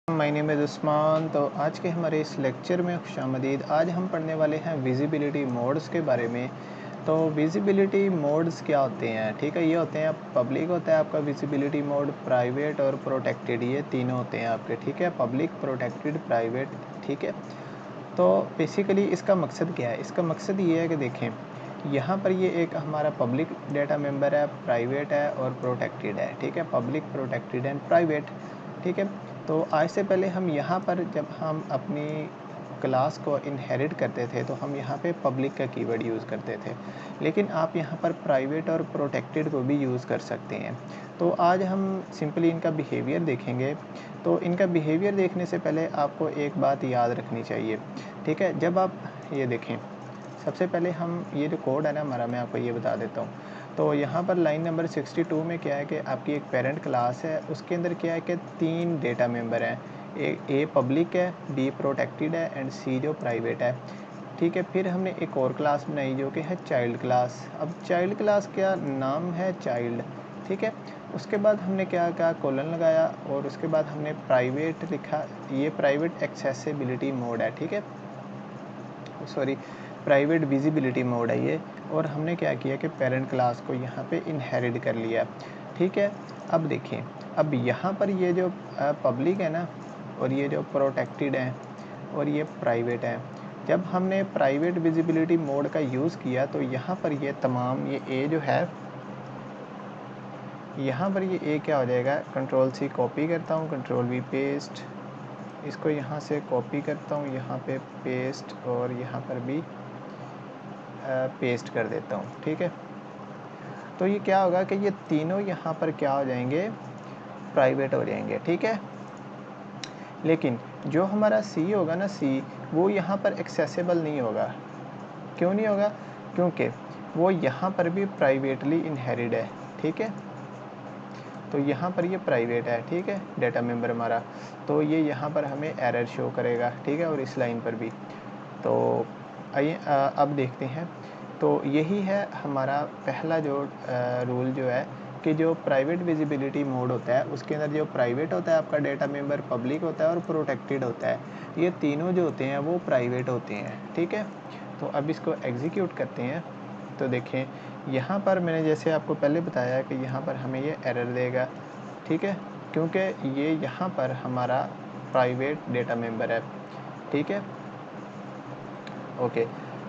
My name is Usman. तो आज के हमारे इस लेक्चर में खुशामदीद। आज हम पढ़ने वाले हैं विजिबिलिटी मोड्स के बारे में। तो विजिबिलिटी मोड्स क्या होते हैं? ठीक है, ये होते हैं पब्लिक होता है आपका विजिबिलिटी मोड, प्राइवेट और प्रोटेक्टेड, ये तीनों होते हैं आपके। ठीक है, पब्लिक, प्रोटेक्टेड, प्राइवेट। ठीक है, तो बेसिकली इसका मकसद क्या है? इसका मकसद ये है कि देखें, यहाँ पर ये एक हमारा पब्लिक डाटा मेंबर है, प्राइवेट है और प्रोटेक्टेड है। ठीक है, पब्लिक, प्रोटेक्टेड एंड प्राइवेट। ठीक है, तो आज से पहले हम यहाँ पर जब हम अपनी क्लास को इनहेरिट करते थे तो हम यहाँ पे पब्लिक का कीवर्ड यूज़ करते थे, लेकिन आप यहाँ पर प्राइवेट और प्रोटेक्टेड को भी यूज़ कर सकते हैं। तो आज हम सिंपली इनका बिहेवियर देखेंगे। तो इनका बिहेवियर देखने से पहले आपको एक बात याद रखनी चाहिए। ठीक है, जब आप ये देखें, सबसे पहले हम ये जो कोड है ना हमारा, मैं आपको ये बता देता हूँ। तो यहाँ पर लाइन नंबर 62 में क्या है कि आपकी एक पेरेंट क्लास है, उसके अंदर क्या है कि 3 डेटा मेंबर हैं। ए पब्लिक है, बी प्रोटेक्टेड है एंड सी जो प्राइवेट है। ठीक है, फिर हमने एक और क्लास बनाई जो कि है चाइल्ड क्लास। अब चाइल्ड क्लास का नाम है चाइल्ड। ठीक है, उसके बाद हमने क्या कहा, कोलन लगाया और उसके बाद हमने प्राइवेट लिखा। ये प्राइवेट एक्सेसिबिलिटी मोड है। ठीक है, सॉरी, प्राइवेट विजिबिलिटी मोड है ये। और हमने क्या किया कि पेरेंट क्लास को यहाँ पे इनहेरिट कर लिया। ठीक है, अब देखें, अब यहाँ पर ये जो पब्लिक है ना, और ये जो प्रोटेक्टेड है और ये प्राइवेट है, जब हमने प्राइवेट विजिबिलिटी मोड का यूज़ किया तो यहाँ पर ये तमाम, ये ए जो है, यहाँ पर ये ए क्या हो जाएगा, कंट्रोल सी कॉपी करता हूँ, कंट्रोल वी पेस्ट, इसको यहाँ से कॉपी करता हूँ, यहाँ पे पेस्ट और यहाँ पर भी पेस्ट कर देता हूँ। ठीक है, तो ये क्या होगा कि ये तीनों यहाँ पर क्या हो जाएंगे, प्राइवेट हो जाएंगे। ठीक है, लेकिन जो हमारा सी होगा ना, सी, वो यहाँ पर एक्सेसिबल नहीं होगा। क्यों नहीं होगा? क्योंकि वो यहाँ पर भी प्राइवेटली इनहेरिड है। ठीक है, तो यहाँ पर ये प्राइवेट है। ठीक है, डेटा मेंबर हमारा, तो ये यहाँ पर हमें एरर शो करेगा। ठीक है, और इस लाइन पर भी। तो आइए अब देखते हैं। तो यही है हमारा पहला जो रूल जो है कि जो प्राइवेट विजिबिलिटी मोड होता है उसके अंदर जो प्राइवेट होता है आपका डेटा मेंबर, पब्लिक होता है और प्रोटेक्टेड होता है। ये तीनों जो होते हैं वो प्राइवेट होते हैं। ठीक है, तो अब इसको एग्जीक्यूट करते हैं। तो देखें, यहाँ पर मैंने जैसे आपको पहले बताया कि यहाँ पर हमें ये एरर देगा। ठीक है, क्योंकि ये यहाँ पर हमारा प्राइवेट डेटा मेंबर है। ठीक है, ओके,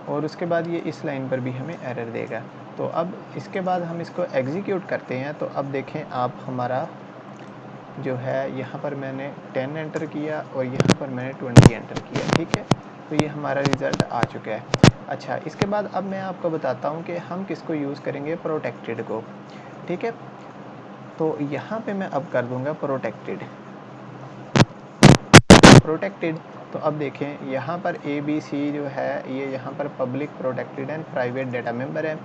और उसके बाद ये इस लाइन पर भी हमें एरर देगा। तो अब इसके बाद हम इसको एग्जीक्यूट करते हैं। तो अब देखें आप, हमारा जो है यहाँ पर मैंने 10 एंटर किया और यहाँ पर मैंने 20 एंटर किया। ठीक है, तो ये हमारा रिज़ल्ट आ चुका है। अच्छा, इसके बाद अब मैं आपको बताता हूँ कि हम किसको यूज़ करेंगे, प्रोटेक्टेड को। ठीक है, तो यहाँ पे मैं अब कर दूँगा प्रोटेक्टेड। तो अब देखें, यहाँ पर ए बी सी जो है ये यहाँ पर public, protected and private data member है।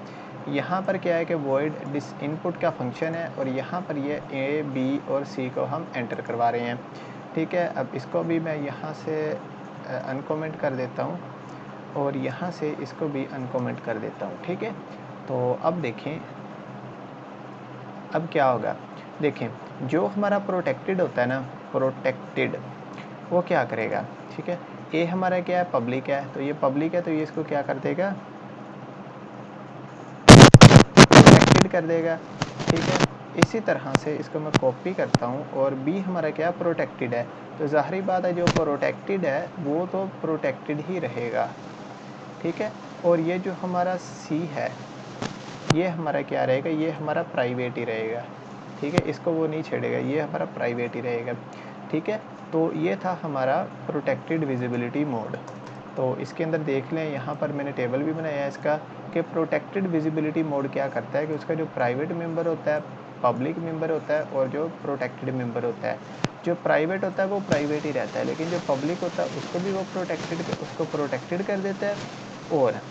यहाँ पर क्या है कि वॉइड डिस इनपुट का फंक्शन है और यहाँ पर ये ए बी और सी को हम एंटर करवा रहे हैं। ठीक है, अब इसको भी मैं यहाँ से अनकमेंट कर देता हूँ और यहाँ से इसको भी अनकमेंट कर देता हूँ। ठीक है, तो अब देखें अब क्या होगा। देखें, जो हमारा प्रोटेक्टेड होता है ना, प्रोटेक्टेड, वो क्या करेगा। ठीक है, ए हमारा क्या है, पब्लिक है, तो ये पब्लिक है तो ये इसको क्या कर देगा, प्रोटेक्टेड कर देगा। ठीक है, इसी तरह से इसको मैं कॉपी करता हूँ और बी हमारा क्या, प्रोटेक्टेड है, तो ज़ाहिरी बात है जो प्रोटेक्टेड है वो तो प्रोटेक्टेड ही रहेगा। ठीक है, और ये जो हमारा सी है ये हमारा क्या रहेगा, ये हमारा प्राइवेट ही रहेगा। ठीक है, इसको वो नहीं छेड़ेगा, ये हमारा प्राइवेट ही रहेगा। ठीक है, तो ये था हमारा प्रोटेक्टेड विजिबिलिटी मोड। तो इसके अंदर देख लें, यहाँ पर मैंने टेबल भी बनाया है इसका, कि प्रोटेक्टेड विजिबिलिटी मोड क्या करता है कि उसका जो प्राइवेट मेंबर होता है, पब्लिक मेंबर होता है और जो प्रोटेक्टेड मेंबर होता है, जो प्राइवेट होता है वो प्राइवेट ही रहता है, लेकिन जो पब्लिक होता है उसको भी वो उसको प्रोटेक्टेड कर देता है। और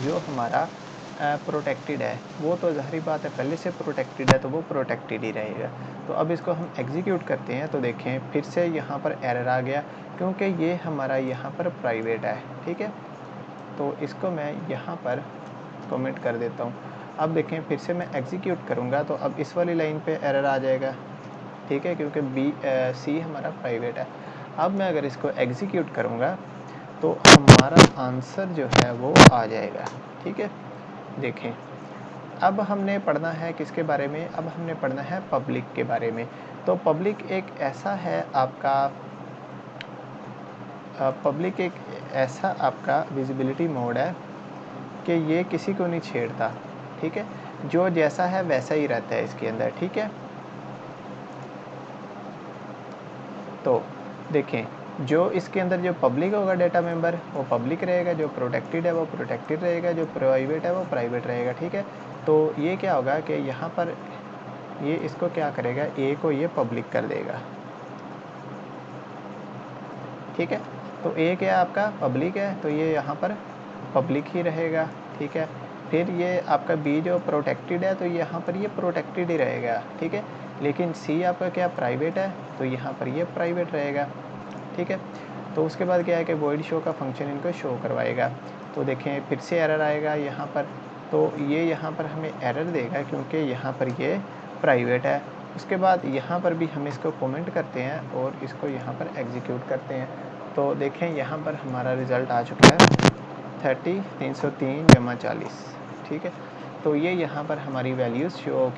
जो हमारा प्रोटेक्टेड है वो तो ज़ाहिरी बात है पहले से प्रोटेक्टेड है तो वो प्रोटेक्टेड ही रहेगा। तो अब इसको हम एग्जीक्यूट करते हैं तो देखें फिर से यहाँ पर एरर आ गया क्योंकि ये हमारा यहाँ पर प्राइवेट है। ठीक है, तो इसको मैं यहाँ पर कमेंट कर देता हूँ। अब देखें फिर से मैं एग्जीक्यूट करूँगा तो अब इस वाली लाइन पे एरर आ जाएगा। ठीक है, क्योंकि सी हमारा प्राइवेट है। अब मैं अगर इसको एग्जीक्यूट करूँगा तो हमारा आंसर जो है वो आ जाएगा। ठीक है, देखें अब हमने पढ़ना है किसके बारे में, अब हमने पढ़ना है पब्लिक के बारे में। तो पब्लिक एक ऐसा है आपका पब्लिक एक ऐसा आपका विजिबिलिटी मोड है कि ये किसी को नहीं छेड़ता। ठीक है, जो जैसा है वैसा ही रहता है इसके अंदर। ठीक है, तो देखें जो इसके अंदर जो पब्लिक होगा डेटा मेंबर वो पब्लिक रहेगा, जो प्रोटेक्टेड है वो प्रोटेक्टेड रहेगा, जो प्राइवेट है वो प्राइवेट रहेगा। ठीक है, तो ये क्या होगा कि यहाँ पर ये इसको क्या करेगा, ए को ये पब्लिक कर देगा। ठीक है, तो ए क्या आपका पब्लिक है, तो ये यहाँ पर पब्लिक ही रहेगा। ठीक है, फिर ये आपका बी जो प्रोटेक्टेड है तो यहाँ पर ये प्रोटेक्टेड ही रहेगा। ठीक है, लेकिन सी आपका क्या प्राइवेट है तो यहाँ पर ये प्राइवेट रहेगा। ठीक है, तो उसके बाद क्या है कि वॉइड शो का फंक्शन इनको शो करवाएगा। तो देखें फिर से एरर आएगा यहाँ पर, तो ये यहाँ पर हमें एरर देगा क्योंकि यहाँ पर ये प्राइवेट है। उसके बाद यहाँ पर भी हम इसको कमेंट करते हैं और इसको यहाँ पर एग्जीक्यूट करते हैं। तो देखें यहाँ पर हमारा रिज़ल्ट आ चुका है 303 जमा 40। ठीक है, तो ये यहाँ पर हमारी वैल्यूज़ शो